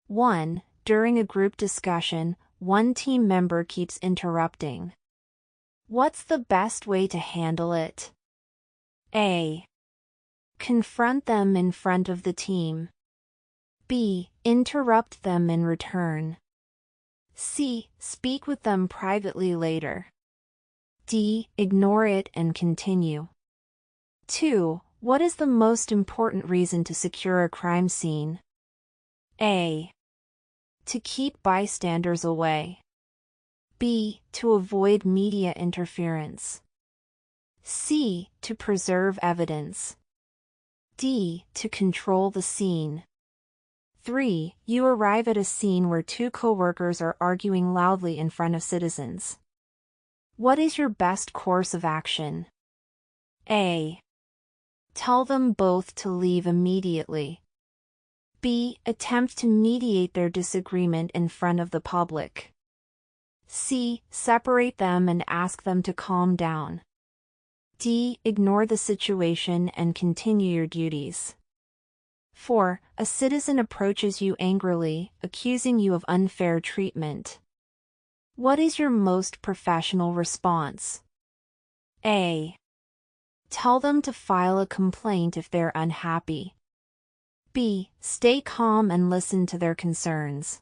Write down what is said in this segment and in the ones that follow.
1. During a group discussion, one team member keeps interrupting. What's the best way to handle it? A. Confront them in front of the team. B. Interrupt them in return. C. Speak with them privately later. D. Ignore it and continue. 2. What is the most important reason to secure a crime scene? A. To keep bystanders away. B. To avoid media interference. C. To preserve evidence. D. To control the scene. 3. You arrive at a scene where two coworkers are arguing loudly in front of citizens. What is your best course of action? A. Tell them both to leave immediately. B. Attempt to mediate their disagreement in front of the public. C. Separate them and ask them to calm down. D. Ignore the situation and continue your duties. 4. A citizen approaches you angrily, accusing you of unfair treatment. What is your most professional response? A. Tell them to file a complaint if they're unhappy. B. Stay calm and listen to their concerns.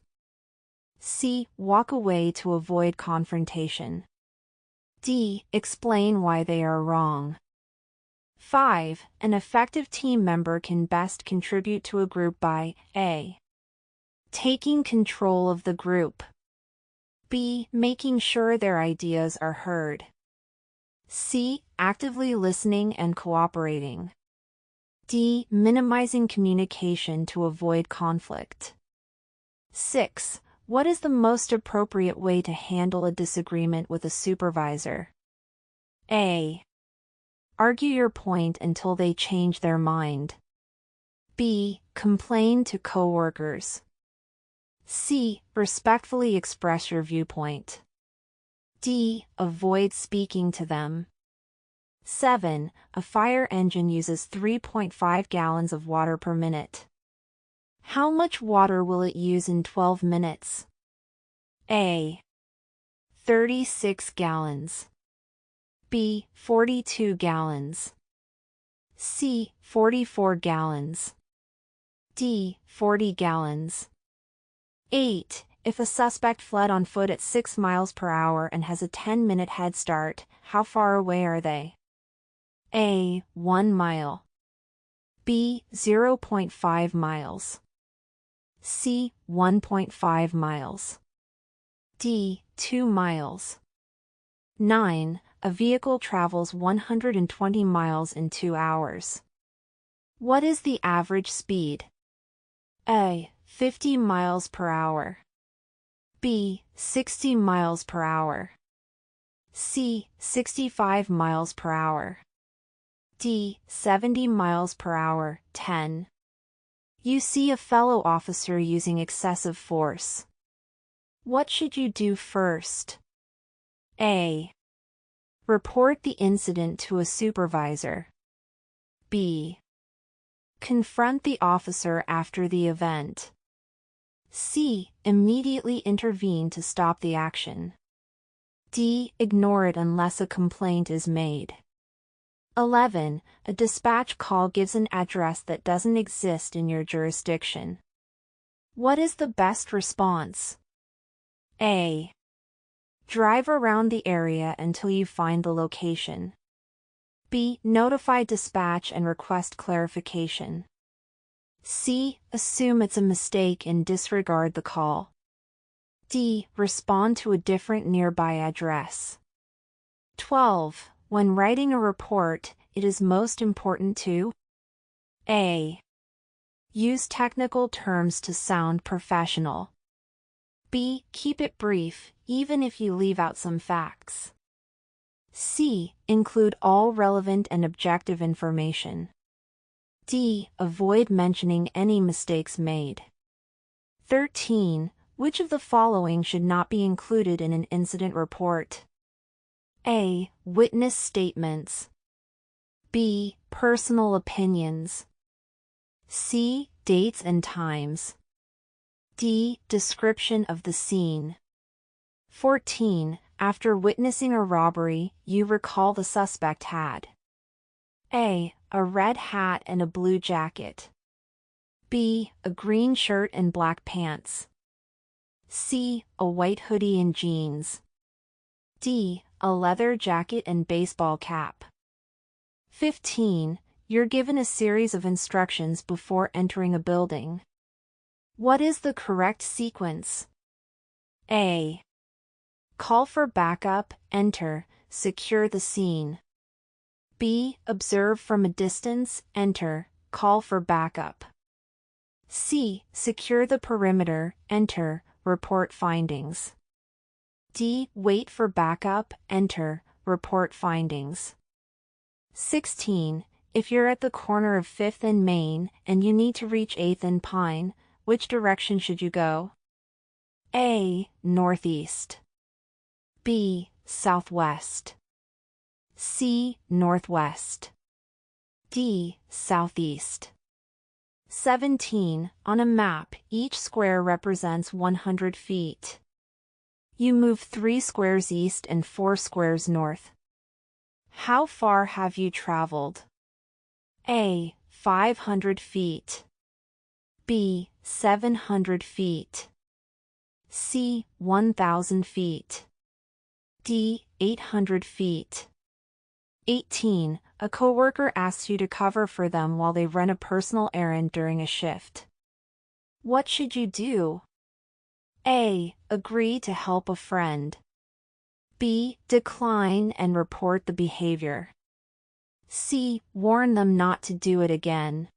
C. Walk away to avoid confrontation. D. Explain why they are wrong. 5. An effective team member can best contribute to a group by A. Taking control of the group. B. Making sure their ideas are heard. C. Actively listening and cooperating. D. Minimizing communication to avoid conflict. 6. What is the most appropriate way to handle a disagreement with a supervisor? A. Argue your point until they change their mind. B. Complain to coworkers. C. Respectfully express your viewpoint. D. Avoid speaking to them. 7. A fire engine uses 3.5 gallons of water per minute. How much water will it use in 12 minutes? A. 36 gallons. B. 42 gallons. C. 44 gallons. D. 40 gallons. 8. If a suspect fled on foot at 6 miles per hour and has a 10-minute head start, how far away are they? A. 1 mile. B. 0.5 miles. C. 1.5 miles. D. 2 miles. 9. A vehicle travels 120 miles in 2 hours. What is the average speed? A. 50 miles per hour. B. 60 miles per hour. C. 65 miles per hour. D. 70 miles per hour. 10. You see a fellow officer using excessive force. What should you do first? A. Report the incident to a supervisor. B. Confront the officer after the event. C. Immediately intervene to stop the action. D. Ignore it unless a complaint is made. 11. A dispatch call gives an address that doesn't exist in your jurisdiction. What is the best response? A. Drive around the area until you find the location. B. Notify dispatch and request clarification. C. Assume it's a mistake and disregard the call. D. Respond to a different nearby address. 12. When writing a report, it is most important to A. Use technical terms to sound professional. B. Keep it brief, even if you leave out some facts. C. Include all relevant and objective information. D. Avoid mentioning any mistakes made. 13. Which of the following should not be included in an incident report? A. Witness statements. B. Personal opinions. C. Dates and times. D. Description of the scene. 14. After witnessing a robbery, you recall the suspect had A. A red hat and a blue jacket. B. A green shirt and black pants. C. A white hoodie and jeans. D. A leather jacket and baseball cap. 15. You're given a series of instructions before entering a building. What is the correct sequence? A. Call for backup, enter, secure the scene. B. Observe from a distance, enter, call for backup. C. Secure the perimeter, enter, report findings. D. Wait for backup, enter, report findings. 16. If you're at the corner of 5th and Main and you need to reach 8th and Pine, which direction should you go? A. Northeast. B. Southwest. C. Northwest. D. Southeast. 17. On a map, each square represents 100 feet. You move 3 squares east and 4 squares north. How far have you traveled? A. 500 feet. B. 700 feet. C. 1,000 feet. D. 800 feet. 18. A coworker asks you to cover for them while they run a personal errand during a shift. What should you do? A. Agree to help a friend. B. Decline and report the behavior. C. Warn them not to do it again.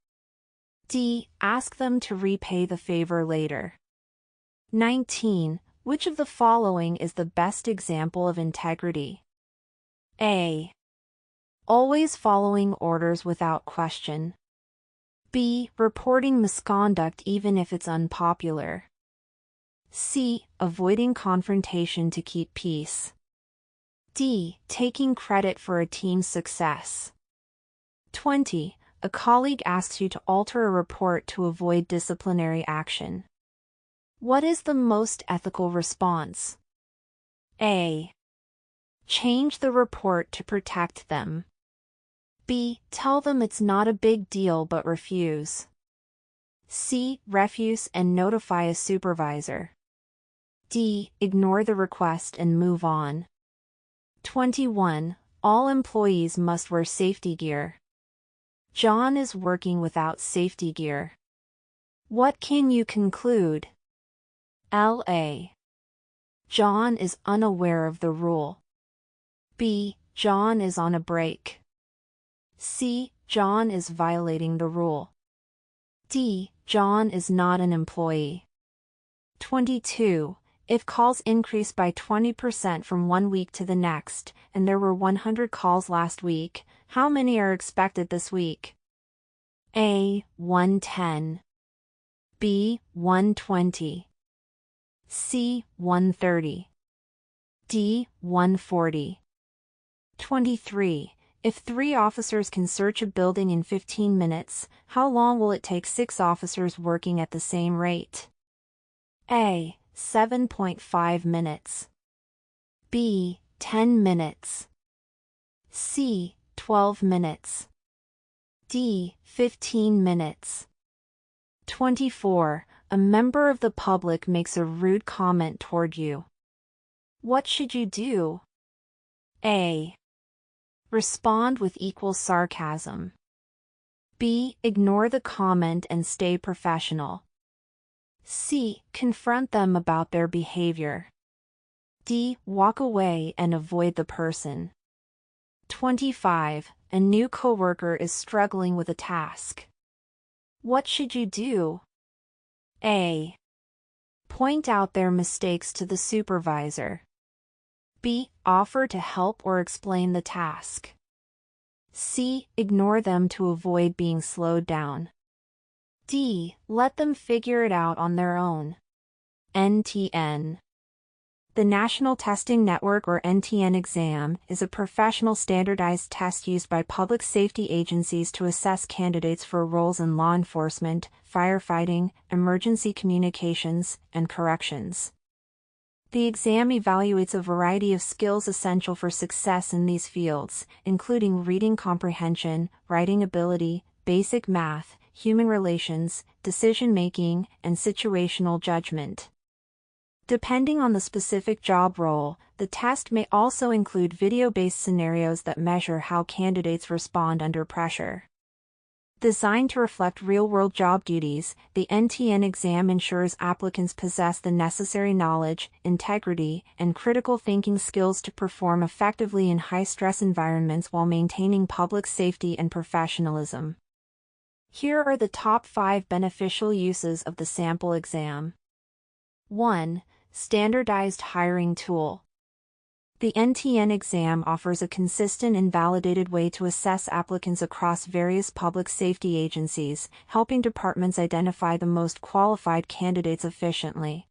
D. Ask them to repay the favor later. 19. Which of the following is the best example of integrity? A. Always following orders without question. B. Reporting misconduct even if it's unpopular. C. Avoiding confrontation to keep peace. D. Taking credit for a team's success. 20. A colleague asks you to alter a report to avoid disciplinary action. What is the most ethical response? A. Change the report to protect them. B. Tell them it's not a big deal but refuse. C. Refuse and notify a supervisor. D. Ignore the request and move on. 21. All employees must wear safety gear. John is working without safety gear. What can you conclude? L.A. John is unaware of the rule. B. John is on a break. C. John is violating the rule. D. John is not an employee. 22. If calls increase by 20% from one week to the next, and there were 100 calls last week, how many are expected this week? A. 110. B. 120. C. 130. D. 140. 23. If 3 officers can search a building in 15 minutes, how long will it take 6 officers working at the same rate? A. 7.5 minutes. B. 10 minutes. C. 12 minutes. D. 15 minutes. 24. A member of the public makes a rude comment toward you. What should you do? A. Respond with equal sarcasm. B. Ignore the comment and stay professional. C. Confront them about their behavior. D. Walk away and avoid the person. 25. A new coworker is struggling with a task. What should you do? A. Point out their mistakes to the supervisor. B. Offer to help or explain the task. C. Ignore them to avoid being slowed down. D. Let them figure it out on their own. NTN. The National Testing Network or NTN exam is a professional standardized test used by public safety agencies to assess candidates for roles in law enforcement, firefighting, emergency communications, and corrections. The exam evaluates a variety of skills essential for success in these fields, including reading comprehension, writing ability, basic math, human relations, decision-making, and situational judgment. Depending on the specific job role, the test may also include video-based scenarios that measure how candidates respond under pressure. Designed to reflect real-world job duties, the NTN exam ensures applicants possess the necessary knowledge, integrity, and critical thinking skills to perform effectively in high-stress environments while maintaining public safety and professionalism. Here are the top 5 beneficial uses of the sample exam. 1. Standardized hiring tool. The NTN exam offers a consistent and validated way to assess applicants across various public safety agencies, helping departments identify the most qualified candidates efficiently.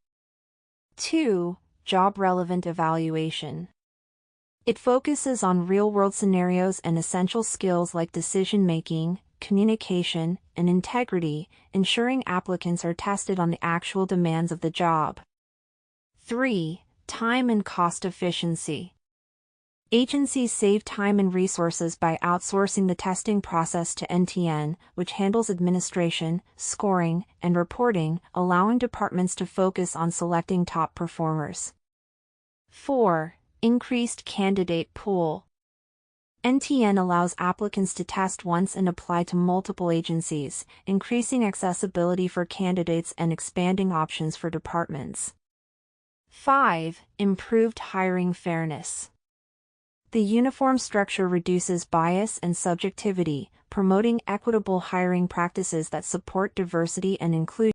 2. Job-relevant evaluation. It focuses on real-world scenarios and essential skills like decision-making, communication, and integrity, ensuring applicants are tested on the actual demands of the job. 3. Time and cost efficiency. Agencies save time and resources by outsourcing the testing process to NTN, which handles administration, scoring, and reporting, allowing departments to focus on selecting top performers. 4. Increased candidate pool. NTN allows applicants to test once and apply to multiple agencies, increasing accessibility for candidates and expanding options for departments. 5. Improved hiring fairness. The uniform structure reduces bias and subjectivity, promoting equitable hiring practices that support diversity and inclusion.